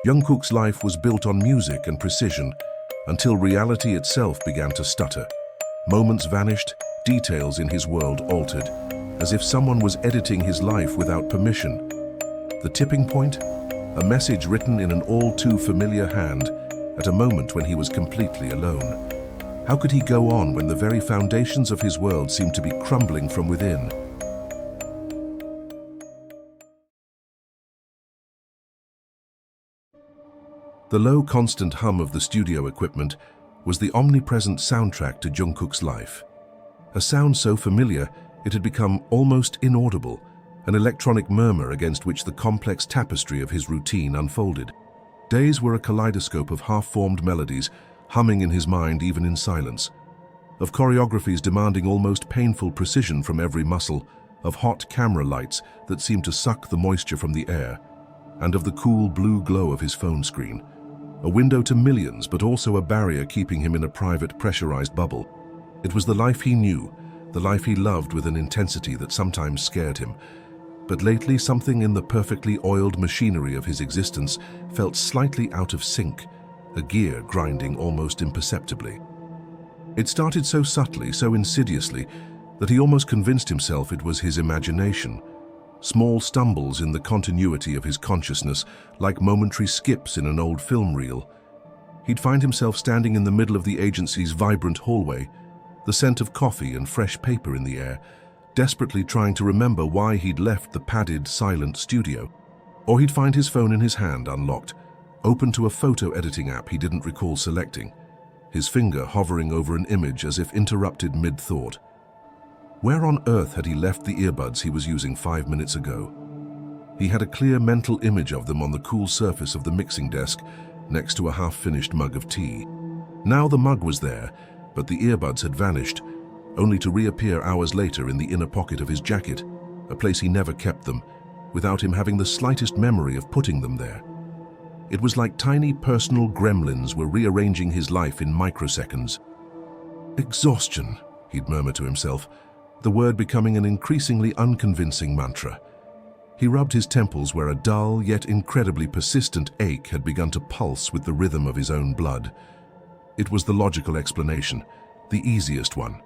Jungkook's life was built on music and precision until reality itself began to stutter. Moments vanished, details in his world altered, as if someone was editing his life without permission. The tipping point? A message written in an all-too-familiar hand at a moment when he was completely alone. How could he go on when the very foundations of his world seemed to be crumbling from within? The low, constant hum of the studio equipment was the omnipresent soundtrack to Jungkook's life. A sound so familiar it had become almost inaudible, an electronic murmur against which the complex tapestry of his routine unfolded. Days were a kaleidoscope of half-formed melodies, humming in his mind even in silence, of choreographies demanding almost painful precision from every muscle, of hot camera lights that seemed to suck the moisture from the air, and of the cool blue glow of his phone screen. A window to millions, but also a barrier keeping him in a private, pressurized bubble. It was the life he knew, the life he loved with an intensity that sometimes scared him. But lately, something in the perfectly oiled machinery of his existence felt slightly out of sync, a gear grinding almost imperceptibly. It started so subtly, so insidiously, that he almost convinced himself it was his imagination. Small stumbles in the continuity of his consciousness, like momentary skips in an old film reel. He'd find himself standing in the middle of the agency's vibrant hallway, the scent of coffee and fresh paper in the air, desperately trying to remember why he'd left the padded, silent studio. Or he'd find his phone in his hand, unlocked, open to a photo editing app he didn't recall selecting, his finger hovering over an image as if interrupted mid-thought. Where on earth had he left the earbuds he was using 5 minutes ago? He had a clear mental image of them on the cool surface of the mixing desk, next to a half-finished mug of tea. Now the mug was there, but the earbuds had vanished, only to reappear hours later in the inner pocket of his jacket, a place he never kept them, without him having the slightest memory of putting them there. It was like tiny personal gremlins were rearranging his life in microseconds. Exhaustion, he'd murmur to himself, the word becoming an increasingly unconvincing mantra. He rubbed his temples where a dull yet incredibly persistent ache had begun to pulse with the rhythm of his own blood. It was the logical explanation, the easiest one,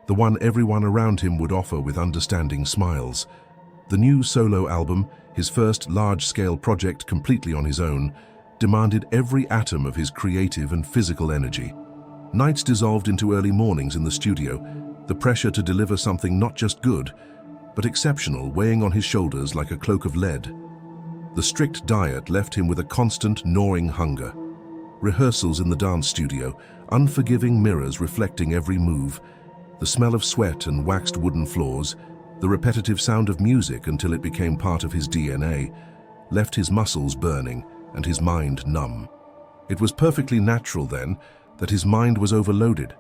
the one everyone around him would offer with understanding smiles. The new solo album, his first large-scale project completely on his own, demanded every atom of his creative and physical energy. Nights dissolved into early mornings in the studio, the pressure to deliver something not just good, but exceptional weighing on his shoulders like a cloak of lead. The strict diet left him with a constant gnawing hunger. Rehearsals in the dance studio, unforgiving mirrors reflecting every move, the smell of sweat and waxed wooden floors, the repetitive sound of music until it became part of his DNA, left his muscles burning and his mind numb. It was perfectly natural then that his mind was overloaded,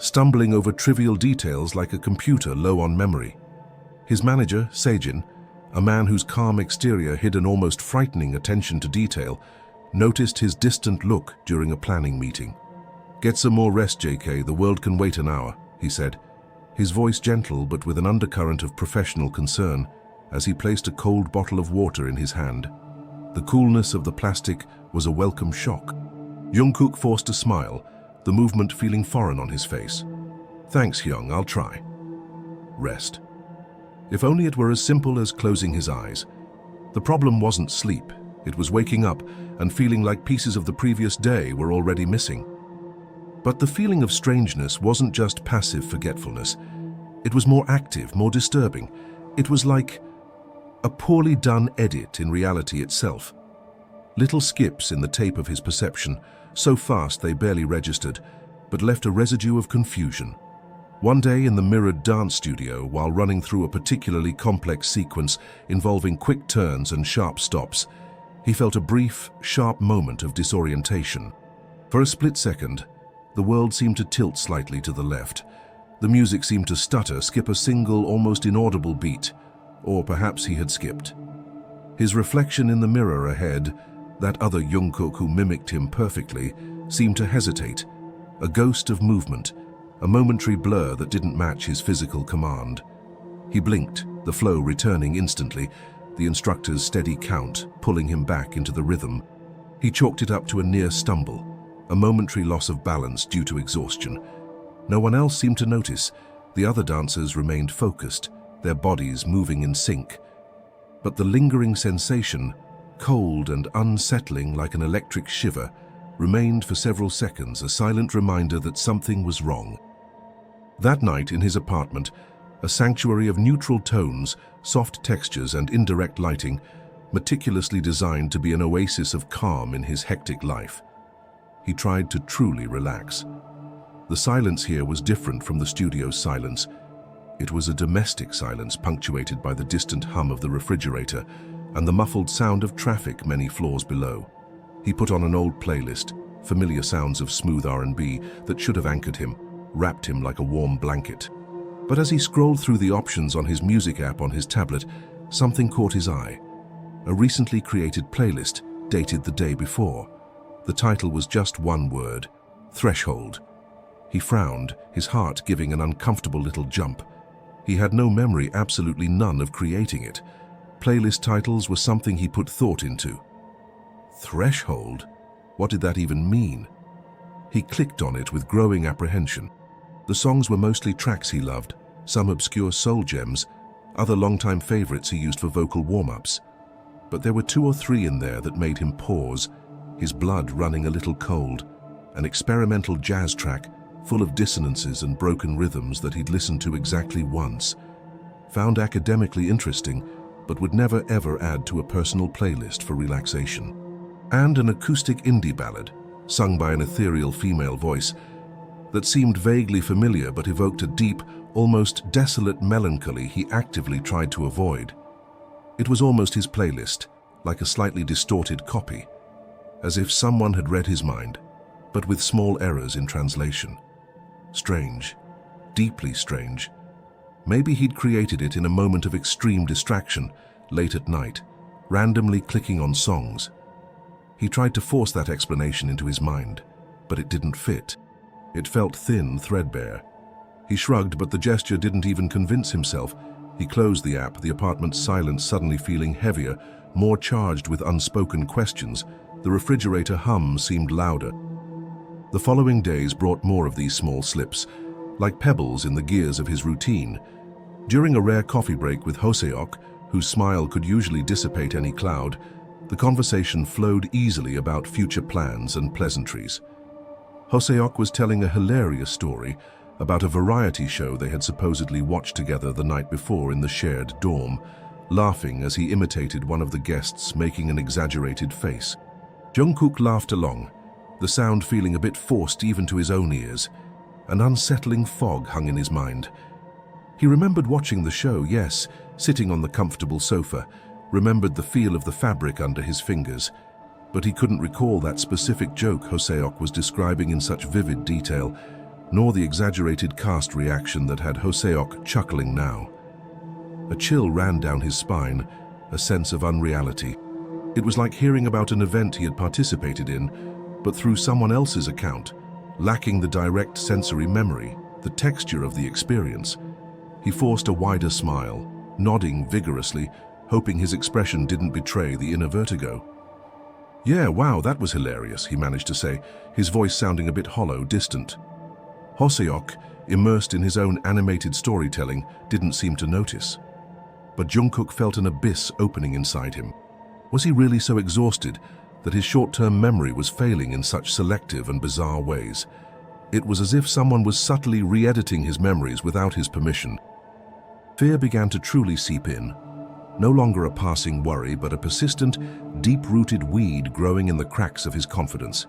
stumbling over trivial details like a computer low on memory. His manager, Sejin, a man whose calm exterior hid an almost frightening attention to detail, noticed his distant look during a planning meeting. "Get some more rest, JK, the world can wait an hour," he said, his voice gentle but with an undercurrent of professional concern as he placed a cold bottle of water in his hand. The coolness of the plastic was a welcome shock. Jungkook forced a smile, the movement feeling foreign on his face. "Thanks, Hyung, I'll try." Rest. If only it were as simple as closing his eyes. The problem wasn't sleep, it was waking up and feeling like pieces of the previous day were already missing. But the feeling of strangeness wasn't just passive forgetfulness. It was more active, more disturbing. It was like a poorly done edit in reality itself. Little skips in the tape of his perception, so fast they barely registered, but left a residue of confusion. One day in the mirrored dance studio, while running through a particularly complex sequence involving quick turns and sharp stops, he felt a brief, sharp moment of disorientation. For a split second, the world seemed to tilt slightly to the left. The music seemed to stutter, skip a single, almost inaudible beat, or perhaps he had skipped. His reflection in the mirror ahead, that other Jungkook who mimicked him perfectly, seemed to hesitate, a ghost of movement, a momentary blur that didn't match his physical command. He blinked, the flow returning instantly, the instructor's steady count pulling him back into the rhythm. He chalked it up to a near stumble, a momentary loss of balance due to exhaustion. No one else seemed to notice. The other dancers remained focused, their bodies moving in sync. But the lingering sensation, cold and unsettling like an electric shiver, remained for several seconds, a silent reminder that something was wrong. That night in his apartment, a sanctuary of neutral tones, soft textures and indirect lighting, meticulously designed to be an oasis of calm in his hectic life. He tried to truly relax. The silence here was different from the studio's silence. It was a domestic silence punctuated by the distant hum of the refrigerator and the muffled sound of traffic many floors below. He put on an old playlist, familiar sounds of smooth R&B that should have anchored him, wrapped him like a warm blanket. But as he scrolled through the options on his music app on his tablet, something caught his eye. A recently created playlist, dated the day before. The title was just one word: Threshold. He frowned, his heart giving an uncomfortable little jump. He had no memory, absolutely none, of creating it. Playlist titles were something he put thought into. Threshold? What did that even mean? He clicked on it with growing apprehension. The songs were mostly tracks he loved, some obscure soul gems, other longtime favorites he used for vocal warm-ups. But there were 2 or 3 in there that made him pause, his blood running a little cold. An experimental jazz track, full of dissonances and broken rhythms that he'd listened to exactly once. Found academically interesting, but would never ever add to a personal playlist for relaxation. And an acoustic indie ballad, sung by an ethereal female voice, that seemed vaguely familiar but evoked a deep, almost desolate melancholy he actively tried to avoid. It was almost his playlist, like a slightly distorted copy, as if someone had read his mind, but with small errors in translation. Strange, deeply strange. Maybe he'd created it in a moment of extreme distraction, late at night, randomly clicking on songs. He tried to force that explanation into his mind, but it didn't fit. It felt thin, threadbare. He shrugged, but the gesture didn't even convince himself. He closed the app, the apartment's silence suddenly feeling heavier, more charged with unspoken questions. The refrigerator hum seemed louder. The following days brought more of these small slips, like pebbles in the gears of his routine. During a rare coffee break with HOSEOK, whose smile could usually dissipate any cloud, the conversation flowed easily about future plans and pleasantries. HOSEOK was telling a hilarious story about a variety show they had supposedly watched together the night before in the shared dorm, laughing as he imitated one of the guests making an exaggerated face. Jungkook laughed along, the sound feeling a bit forced even to his own ears. An unsettling fog hung in his mind. He remembered watching the show, yes, sitting on the comfortable sofa, remembered the feel of the fabric under his fingers, but he couldn't recall that specific joke HOSEOK was describing in such vivid detail, nor the exaggerated cast reaction that had HOSEOK chuckling now. A chill ran down his spine, a sense of unreality. It was like hearing about an event he had participated in, but through someone else's account, lacking the direct sensory memory, the texture of the experience. He forced a wider smile, nodding vigorously, hoping his expression didn't betray the inner vertigo. "Yeah, wow, that was hilarious," he managed to say, his voice sounding a bit hollow, distant. HOSEOK, immersed in his own animated storytelling, didn't seem to notice. But Jungkook felt an abyss opening inside him. Was he really so exhausted that his short-term memory was failing in such selective and bizarre ways? It was as if someone was subtly re-editing his memories without his permission. Fear began to truly seep in. No longer a passing worry, but a persistent, deep-rooted weed growing in the cracks of his confidence.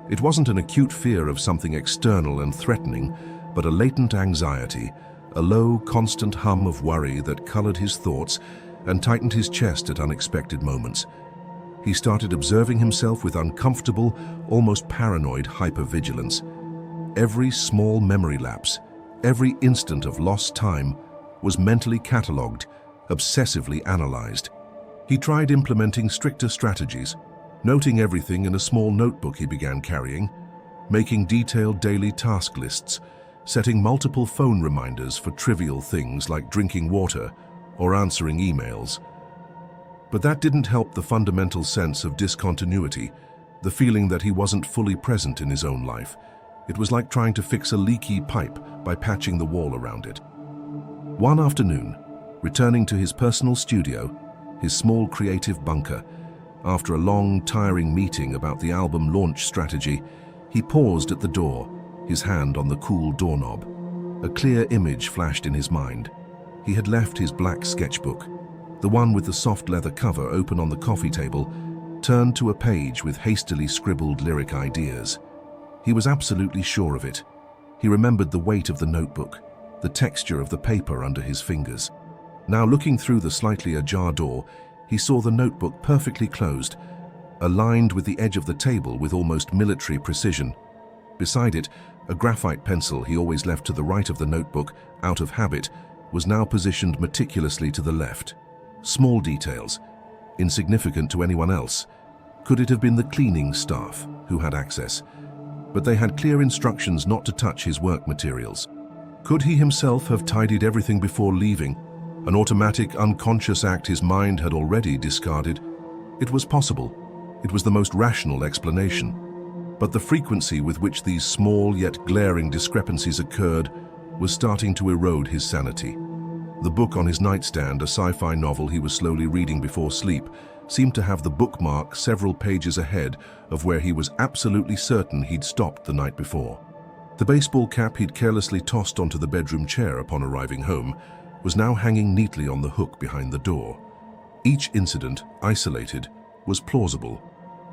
It wasn't an acute fear of something external and threatening, but a latent anxiety, a low, constant hum of worry that colored his thoughts and tightened his chest at unexpected moments. He started observing himself with uncomfortable, almost paranoid hypervigilance. Every small memory lapse, every instant of lost time was mentally catalogued, obsessively analyzed. He tried implementing stricter strategies, noting everything in a small notebook he began carrying, making detailed daily task lists, setting multiple phone reminders for trivial things like drinking water or answering emails. But that didn't help the fundamental sense of discontinuity the feeling that he wasn't fully present in his own life. It was like trying to fix a leaky pipe by patching the wall around it. One afternoon, returning to his personal studio, his small creative bunker, after a long, tiring meeting about the album launch strategy, he paused at the door, his hand on the cool doorknob. A clear image flashed in his mind. He had left his black sketchbook, the one with the soft leather cover open on the coffee table, turned to a page with hastily scribbled lyric ideas. He was absolutely sure of it. He remembered the weight of the notebook, the texture of the paper under his fingers. Now, looking through the slightly ajar door, he saw the notebook perfectly closed, aligned with the edge of the table with almost military precision. Beside it, a graphite pencil he always left to the right of the notebook, out of habit, was now positioned meticulously to the left. Small details, insignificant to anyone else. Could it have been the cleaning staff who had access? But they had clear instructions not to touch his work materials. Could he himself have tidied everything before leaving? An automatic, unconscious act his mind had already discarded? It was possible. It was the most rational explanation. But the frequency with which these small yet glaring discrepancies occurred was starting to erode his sanity. The book on his nightstand, a sci-fi novel he was slowly reading before sleep, seemed to have the bookmark several pages ahead of where he was absolutely certain he'd stopped the night before. The baseball cap he'd carelessly tossed onto the bedroom chair upon arriving home was now hanging neatly on the hook behind the door. Each incident, isolated, was plausible,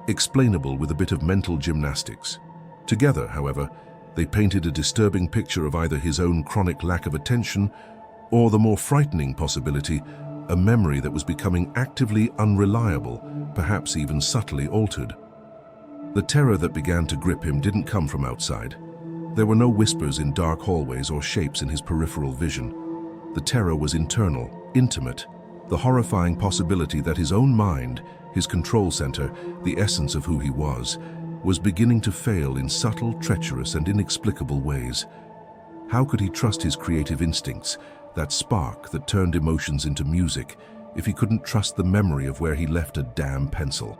explainable with a bit of mental gymnastics. Together, however, they painted a disturbing picture of either his own chronic lack of attention or the more frightening possibility, a memory that was becoming actively unreliable, perhaps even subtly altered. The terror that began to grip him didn't come from outside. There were no whispers in dark hallways or shapes in his peripheral vision. The terror was internal, intimate, the horrifying possibility that his own mind, his control center, the essence of who he was beginning to fail in subtle, treacherous, and inexplicable ways. How could he trust his creative instincts, that spark that turned emotions into music, if he couldn't trust the memory of where he left a damn pencil?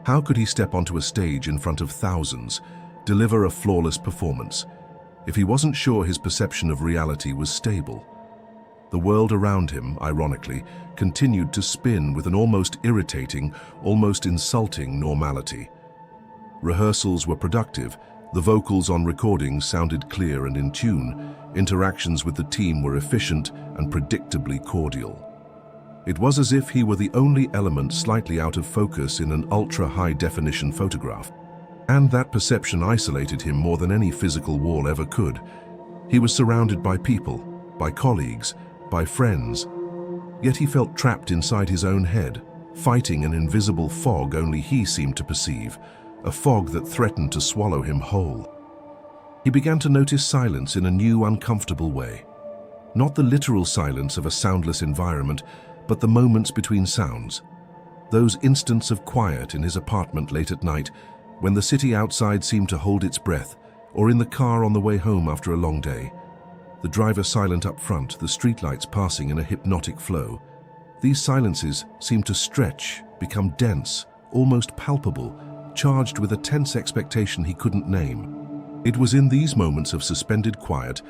How could he step onto a stage in front of thousands, deliver a flawless performance, if he wasn't sure his perception of reality was stable? The world around him, ironically, continued to spin with an almost irritating, almost insulting normality. Rehearsals were productive, the vocals on recordings sounded clear and in tune, interactions with the team were efficient and predictably cordial. It was as if he were the only element slightly out of focus in an ultra-high-definition photograph. And that perception isolated him more than any physical wall ever could. He was surrounded by people, by colleagues, by friends, yet he felt trapped inside his own head, fighting an invisible fog only he seemed to perceive, a fog that threatened to swallow him whole. He began to notice silence in a new, uncomfortable way. Not the literal silence of a soundless environment, but the moments between sounds. Those instants of quiet in his apartment late at night, when the city outside seemed to hold its breath, or in the car on the way home after a long day. The driver silent up front, the streetlights passing in a hypnotic flow. These silences seemed to stretch, become dense, almost palpable, charged with a tense expectation he couldn't name. It was in these moments of suspended quiet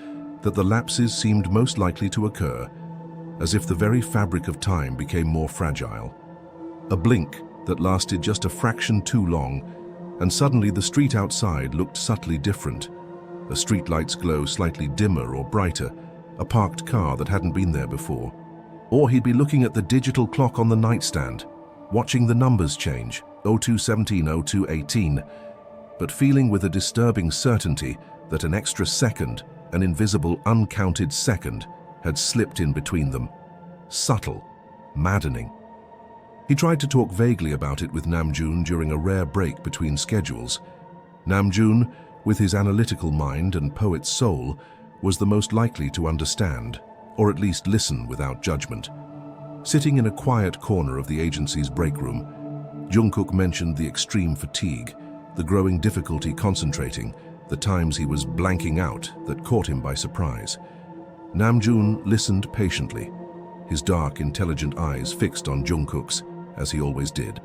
that the lapses seemed most likely to occur, as if the very fabric of time became more fragile. A blink that lasted just a fraction too long, and suddenly the street outside looked subtly different. A streetlight's glow slightly dimmer or brighter, a parked car that hadn't been there before. Or he'd be looking at the digital clock on the nightstand, watching the numbers change, 0217, 0218, but feeling with a disturbing certainty that an extra second, an invisible, uncounted second, had slipped in between them. Subtle, maddening. He tried to talk vaguely about it with Namjoon during a rare break between schedules. Namjoon, with his analytical mind and poet's soul, was the most likely to understand, or at least listen without judgment. Sitting in a quiet corner of the agency's break room, Jungkook mentioned the extreme fatigue, the growing difficulty concentrating, the times he was blanking out that caught him by surprise. Namjoon listened patiently, his dark, intelligent eyes fixed on Jungkook's, as he always did.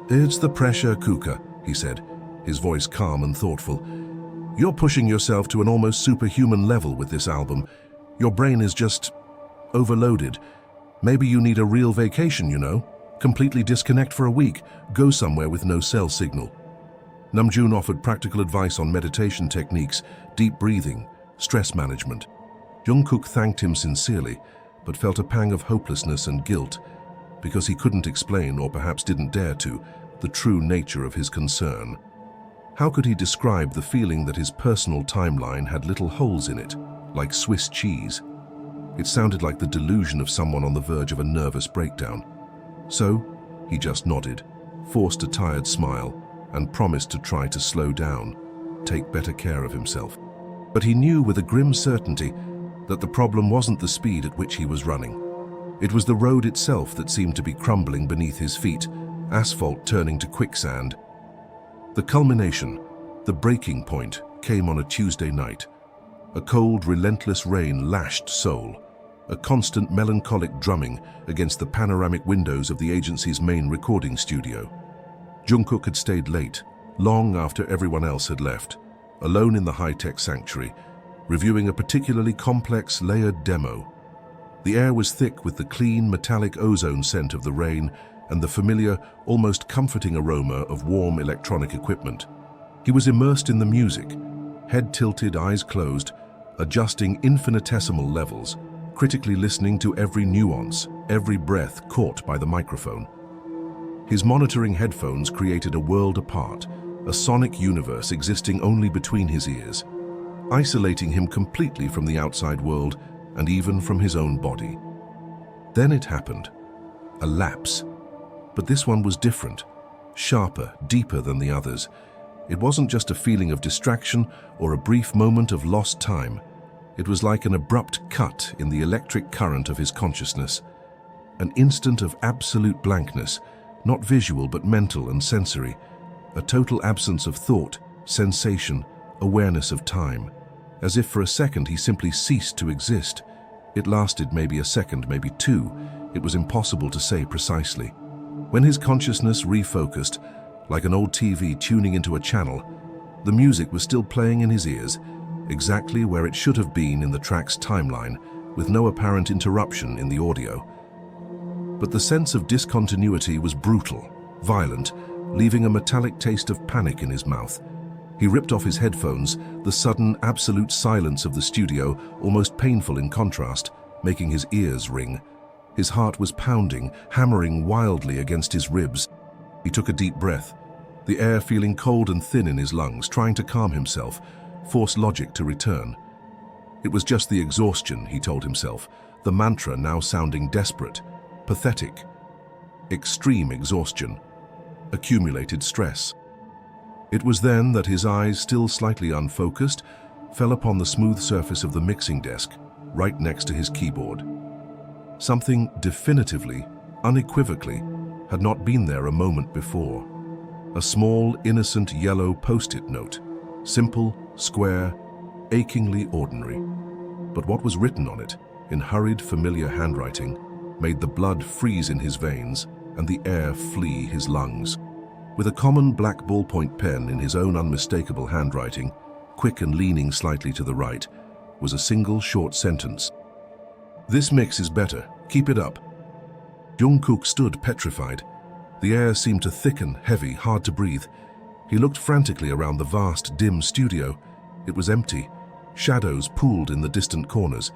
"It's the pressure, Kuka," he said. his voice calm and thoughtful. "You're pushing yourself to an almost superhuman level with this album. Your brain is just overloaded. Maybe you need a real vacation, you know? Completely disconnect for a week, go somewhere with no cell signal." Namjoon offered practical advice on meditation techniques, deep breathing, stress management. Jungkook thanked him sincerely, but felt a pang of hopelessness and guilt because he couldn't explain, or perhaps didn't dare to, the true nature of his concern. How could he describe the feeling that his personal timeline had little holes in it, like Swiss cheese? It sounded like the delusion of someone on the verge of a nervous breakdown. So, he just nodded, forced a tired smile, and promised to try to slow down, take better care of himself. But he knew with a grim certainty that the problem wasn't the speed at which he was running. It was the road itself that seemed to be crumbling beneath his feet, asphalt turning to quicksand. The culmination, the breaking point, came on a Tuesday night. A cold, relentless rain lashed Seoul, a constant melancholic drumming against the panoramic windows of the agency's main recording studio. Jungkook had stayed late, long after everyone else had left, alone in the high-tech sanctuary, reviewing a particularly complex, layered demo. The air was thick with the clean, metallic ozone scent of the rain and the familiar, almost comforting aroma of warm electronic equipment. He was immersed in the music, head tilted, eyes closed, adjusting infinitesimal levels, critically listening to every nuance, every breath caught by the microphone. His monitoring headphones created a world apart, a sonic universe existing only between his ears, isolating him completely from the outside world and even from his own body. Then it happened. A lapse. But this one was different, sharper, deeper than the others. It wasn't just a feeling of distraction or a brief moment of lost time. It was like an abrupt cut in the electric current of his consciousness. An instant of absolute blankness, not visual but mental and sensory. A total absence of thought, sensation, awareness of time. As if for a second he simply ceased to exist. It lasted maybe a second, maybe two. It was impossible to say precisely. When his consciousness refocused, like an old TV tuning into a channel, the music was still playing in his ears, exactly where it should have been in the track's timeline, with no apparent interruption in the audio. But the sense of discontinuity was brutal, violent, leaving a metallic taste of panic in his mouth. He ripped off his headphones, the sudden, absolute silence of the studio almost painful in contrast, making his ears ring. His heart was pounding, hammering wildly against his ribs. He took a deep breath, the air feeling cold and thin in his lungs, trying to calm himself, force logic to return. It was just the exhaustion, he told himself, the mantra now sounding desperate, pathetic. Extreme exhaustion, accumulated stress. It was then that his eyes, still slightly unfocused, fell upon the smooth surface of the mixing desk, right next to his keyboard. Something definitively, unequivocally, had not been there a moment before. A small, innocent yellow post-it note, simple, square, achingly ordinary. But what was written on it, in hurried, familiar handwriting, made the blood freeze in his veins and the air flee his lungs. With a common black ballpoint pen in his own unmistakable handwriting, quick and leaning slightly to the right, was a single short sentence. "This mix is better. Keep it up." Jungkook stood petrified. The air seemed to thicken, heavy, hard to breathe. He looked frantically around the vast, dim studio. It was empty. Shadows pooled in the distant corners.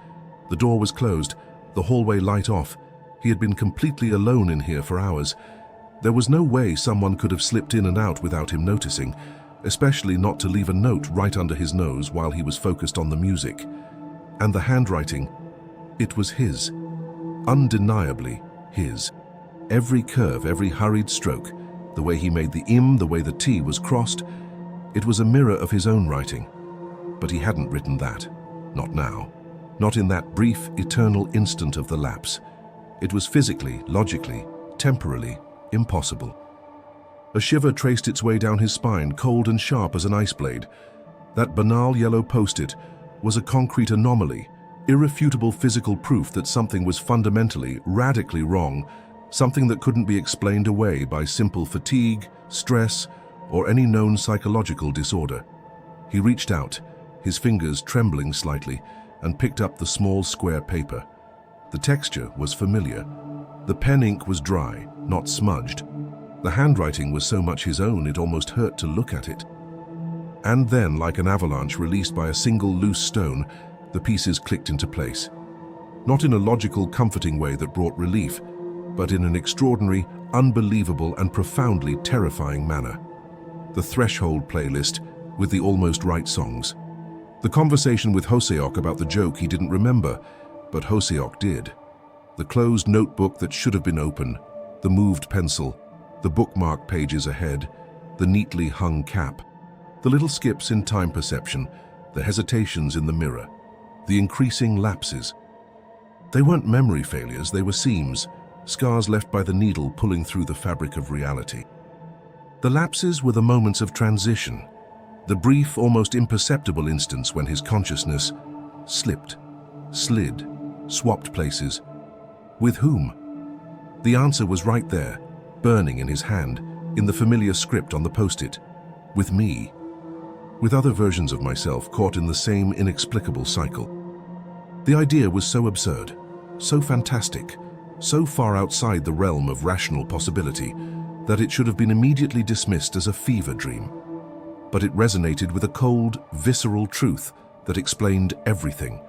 The door was closed, the hallway light off. He had been completely alone in here for hours. There was no way someone could have slipped in and out without him noticing, especially not to leave a note right under his nose while he was focused on the music. And the handwriting, it was his. Undeniably his. Every curve, every hurried stroke, the way he made the im, the way the t was crossed, it was a mirror of his own writing. But he hadn't written that. Not now. Not in that brief, eternal instant of the lapse. It was physically, logically, temporally impossible. A shiver traced its way down his spine, cold and sharp as an ice blade. That banal yellow post-it was a concrete anomaly, irrefutable physical proof that something was fundamentally, radically wrong, something that couldn't be explained away by simple fatigue, stress, or any known psychological disorder. He reached out, his fingers trembling slightly, and picked up the small square paper. The texture was familiar. The pen ink was dry, not smudged. The handwriting was so much his own it almost hurt to look at it. And then, like an avalanche released by a single loose stone, the pieces clicked into place. Not in a logical, comforting way that brought relief, but in an extraordinary, unbelievable, and profoundly terrifying manner. The Threshold playlist with the almost right songs. The conversation with HOSEOK about the joke he didn't remember, but HOSEOK did. The closed notebook that should have been open, the moved pencil, the bookmark pages ahead, the neatly hung cap, the little skips in time perception, the hesitations in the mirror, the increasing lapses. They weren't memory failures, they were seams, scars left by the needle pulling through the fabric of reality. The lapses were the moments of transition, the brief, almost imperceptible instance when his consciousness slipped, slid, swapped places. With whom? The answer was right there, burning in his hand, in the familiar script on the post-it. With me. With other versions of myself caught in the same inexplicable cycle. The idea was so absurd, so fantastic, so far outside the realm of rational possibility that it should have been immediately dismissed as a fever dream. But it resonated with a cold, visceral truth that explained everything,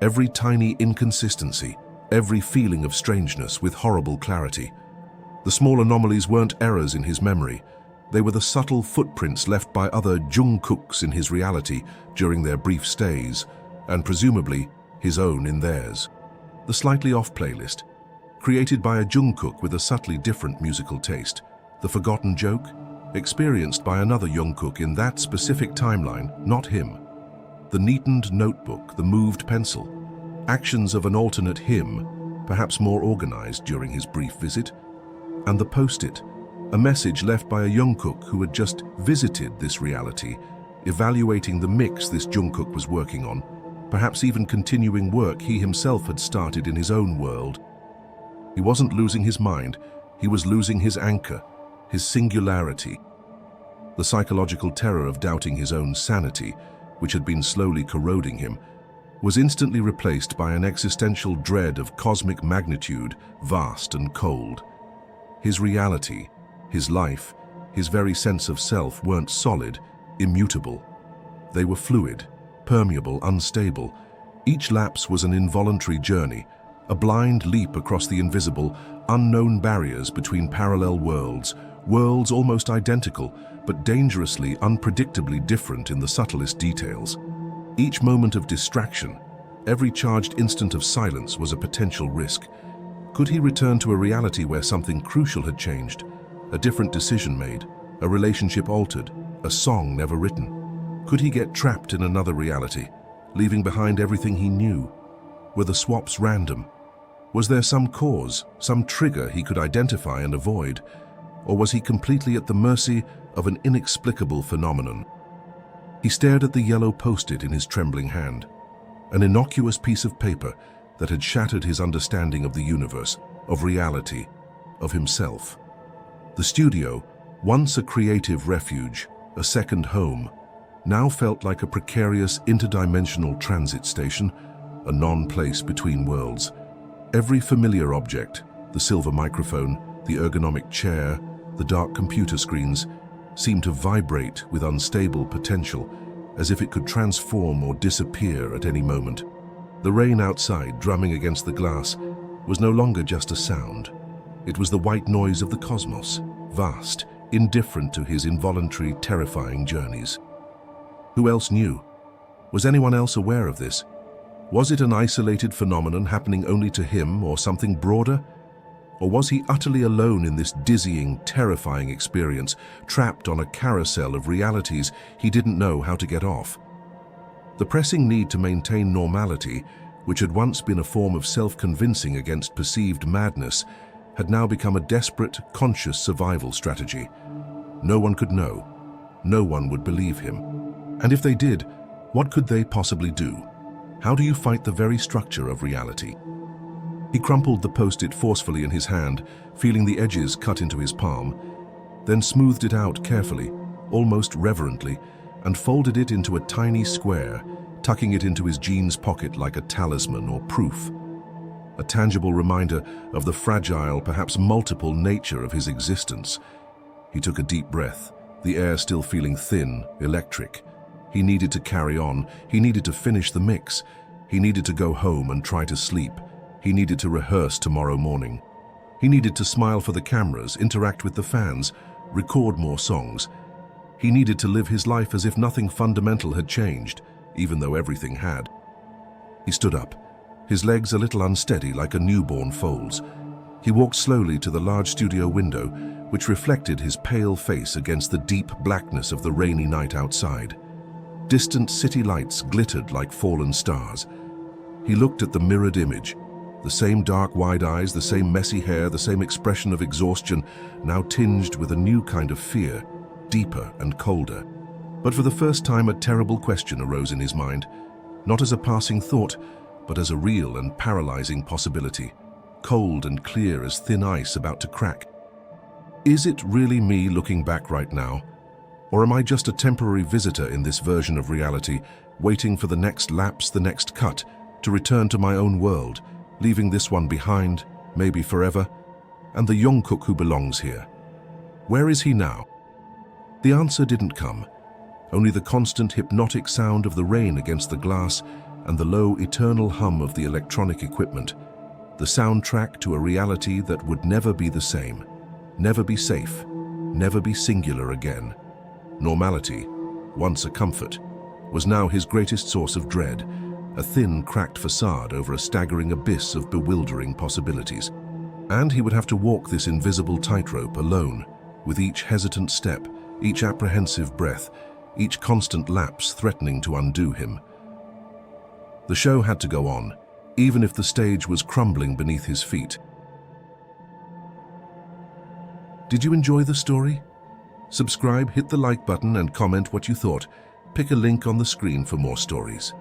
every tiny inconsistency, every feeling of strangeness with horrible clarity. The small anomalies weren't errors in his memory. They were the subtle footprints left by other Jungkooks in his reality during their brief stays, and presumably his own in theirs. The slightly off playlist, created by a Jungkook with a subtly different musical taste. The forgotten joke, experienced by another Jungkook in that specific timeline, not him. The neatened notebook, the moved pencil, actions of an alternate him, perhaps more organized during his brief visit. And the post-it, a message left by a Jungkook who had just visited this reality, evaluating the mix this Jungkook was working on, perhaps even continuing work he himself had started in his own world. He wasn't losing his mind, he was losing his anchor, his singularity. The psychological terror of doubting his own sanity, which had been slowly corroding him, was instantly replaced by an existential dread of cosmic magnitude, vast and cold. His reality, his life, his very sense of self weren't solid, immutable. They were fluid, permeable, unstable. Each lapse was an involuntary journey, a blind leap across the invisible, unknown barriers between parallel worlds, worlds almost identical, but dangerously, unpredictably different in the subtlest details. Each moment of distraction, every charged instant of silence was a potential risk. Could he return to a reality where something crucial had changed, a different decision made, a relationship altered, a song never written? Could he get trapped in another reality, leaving behind everything he knew? Were the swaps random? Was there some cause, some trigger he could identify and avoid? Or was he completely at the mercy of an inexplicable phenomenon? He stared at the yellow post-it in his trembling hand, an innocuous piece of paper that had shattered his understanding of the universe, of reality, of himself. The studio, once a creative refuge, a second home, now felt like a precarious interdimensional transit station, a non-place between worlds. Every familiar object, the silver microphone, the ergonomic chair, the dark computer screens, seemed to vibrate with unstable potential, as if it could transform or disappear at any moment. The rain outside, drumming against the glass, was no longer just a sound. It was the white noise of the cosmos, vast, indifferent to his involuntary, terrifying journeys. Who else knew? Was anyone else aware of this? Was it an isolated phenomenon happening only to him, or something broader? Or was he utterly alone in this dizzying, terrifying experience, trapped on a carousel of realities he didn't know how to get off? The pressing need to maintain normality, which had once been a form of self-convincing against perceived madness, had now become a desperate, conscious survival strategy. No one could know. No one would believe him. And if they did, what could they possibly do? How do you fight the very structure of reality? He crumpled the post-it forcefully in his hand, feeling the edges cut into his palm, then smoothed it out carefully, almost reverently, and folded it into a tiny square, tucking it into his jeans pocket like a talisman or proof. A tangible reminder of the fragile, perhaps multiple nature of his existence. He took a deep breath, the air still feeling thin, electric. He needed to carry on. He needed to finish the mix. He needed to go home and try to sleep. He needed to rehearse tomorrow morning. He needed to smile for the cameras, interact with the fans, record more songs. He needed to live his life as if nothing fundamental had changed, even though everything had. He stood up, his legs a little unsteady like a newborn foal's. He walked slowly to the large studio window, which reflected his pale face against the deep blackness of the rainy night outside. Distant city lights glittered like fallen stars. He looked at the mirrored image. The same dark, wide eyes, the same messy hair, the same expression of exhaustion, now tinged with a new kind of fear, deeper and colder. But for the first time, a terrible question arose in his mind, not as a passing thought, but as a real and paralyzing possibility, cold and clear as thin ice about to crack. Is it really me looking back right now? Or am I just a temporary visitor in this version of reality, waiting for the next lapse, the next cut, to return to my own world, leaving this one behind, maybe forever? And the Jungkook who belongs here? Where is he now? The answer didn't come. Only the constant hypnotic sound of the rain against the glass and the low eternal hum of the electronic equipment, the soundtrack to a reality that would never be the same, never be safe, never be singular again. Normality, once a comfort, was now his greatest source of dread, a thin, cracked facade over a staggering abyss of bewildering possibilities. And he would have to walk this invisible tightrope alone, with each hesitant step, each apprehensive breath, each constant lapse threatening to undo him. The show had to go on, even if the stage was crumbling beneath his feet. Did you enjoy the story? Subscribe, hit the like button, and comment what you thought. Pick a link on the screen for more stories.